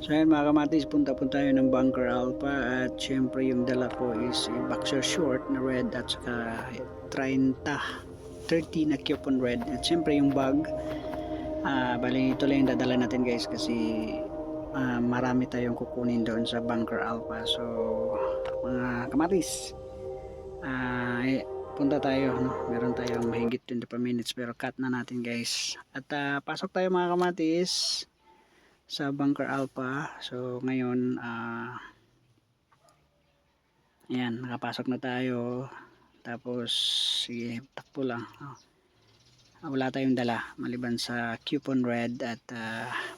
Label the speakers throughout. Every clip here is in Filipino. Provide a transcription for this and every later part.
Speaker 1: So ayan mga kamatis, punta po tayo ng Bunker Alpha at syempre yung dala ko is a boxer short na red at saka 30 na coupon red at syempre yung bag. Bali ito lang yung dadala natin guys kasi marami tayong kukunin doon sa Bunker Alpha. So mga kamatis, punta tayo, no? Meron tayong mahigit 24 minutes pero cut na natin guys at pasok tayo mga kamatis sa Bunker Alpha. So ngayon ayan, nakapasok na tayo. Tapos sige, takbo lang. Wala tayong dala maliban sa coupon red at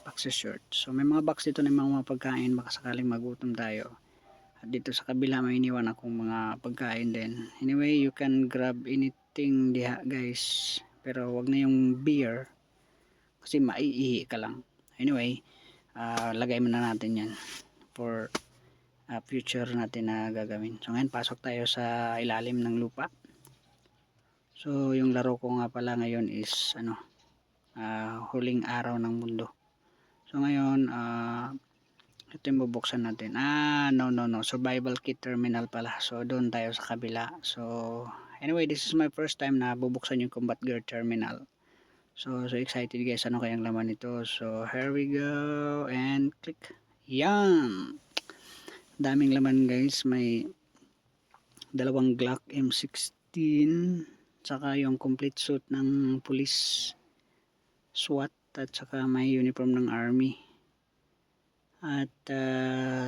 Speaker 1: boxer short. So may mga box dito ng mga pagkain baka sakaling magutom tayo. At dito sa kabila may iniwan akong mga pagkain din. Anyway, you can grab anything diha guys. Pero wag na yung beer kasi maiihi ka lang. Anyway, lagay muna natin yan for future natin na gagawin. So ngayon pasok tayo sa ilalim ng lupa. So yung laro ko nga pala ngayon is huling araw ng mundo. So ngayon ito yung bubuksan natin. No, survival kit terminal pala. So doon tayo sa kabila. So anyway, this is my first time na bubuksan yung combat gear terminal. So excited guys, ano kayang laman nito. So here we go and click. Yan, daming laman guys. May dalawang Glock M16 saka yung complete suit ng police SWAT at saka may uniform ng army. At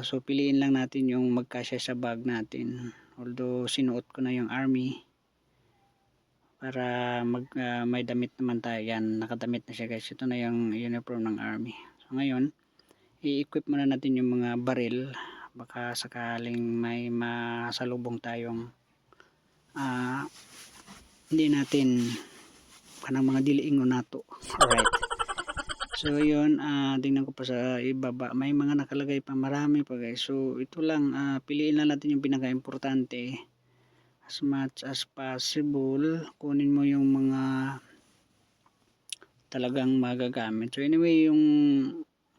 Speaker 1: so piliin lang natin yung magkasya sa bag natin, although sinuot ko na yung army para may damit naman tayo. Yan, nakadamit na siya guys. Ito na yung uniform ng army. So ngayon i-equip muna natin yung mga baril baka sakaling may masalubong tayong hindi natin kanang mga diliingon nato. Alright, so yun, tingnan ko pa sa ibaba may mga nakalagay pa, marami pa guys. So ito lang, piliin lang natin yung pinaka importante as much as possible. Kunin mo yung mga talagang magagamit. So anyway, yung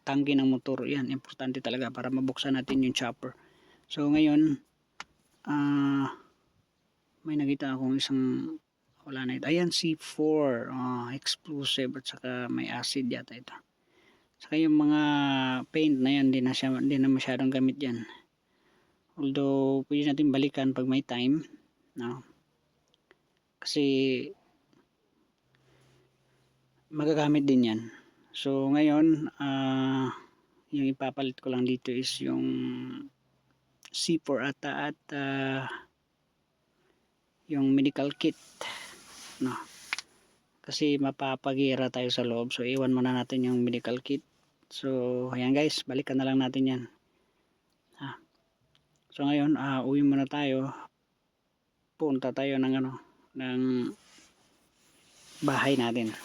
Speaker 1: tangke ng motor, yan importante talaga para mabuksan natin yung chopper. So ngayon may nakita akong isang, wala na ito, ayan, C4 explosive at saka may acid yata ito. Saka yung mga paint na yan, hindi na masyadong gamit yan, although pwede natin balikan pag may time, no? Kasi magagamit din yan. So ngayon yung ipapalit ko lang dito is yung C4 ata at yung medical kit, no? Kasi mapapagira tayo sa loob, so iwan muna natin yung medical kit. So ayan guys, balikan na lang natin yan. So ngayon uwi muna tayo, punta tayo ng ng bahay natin.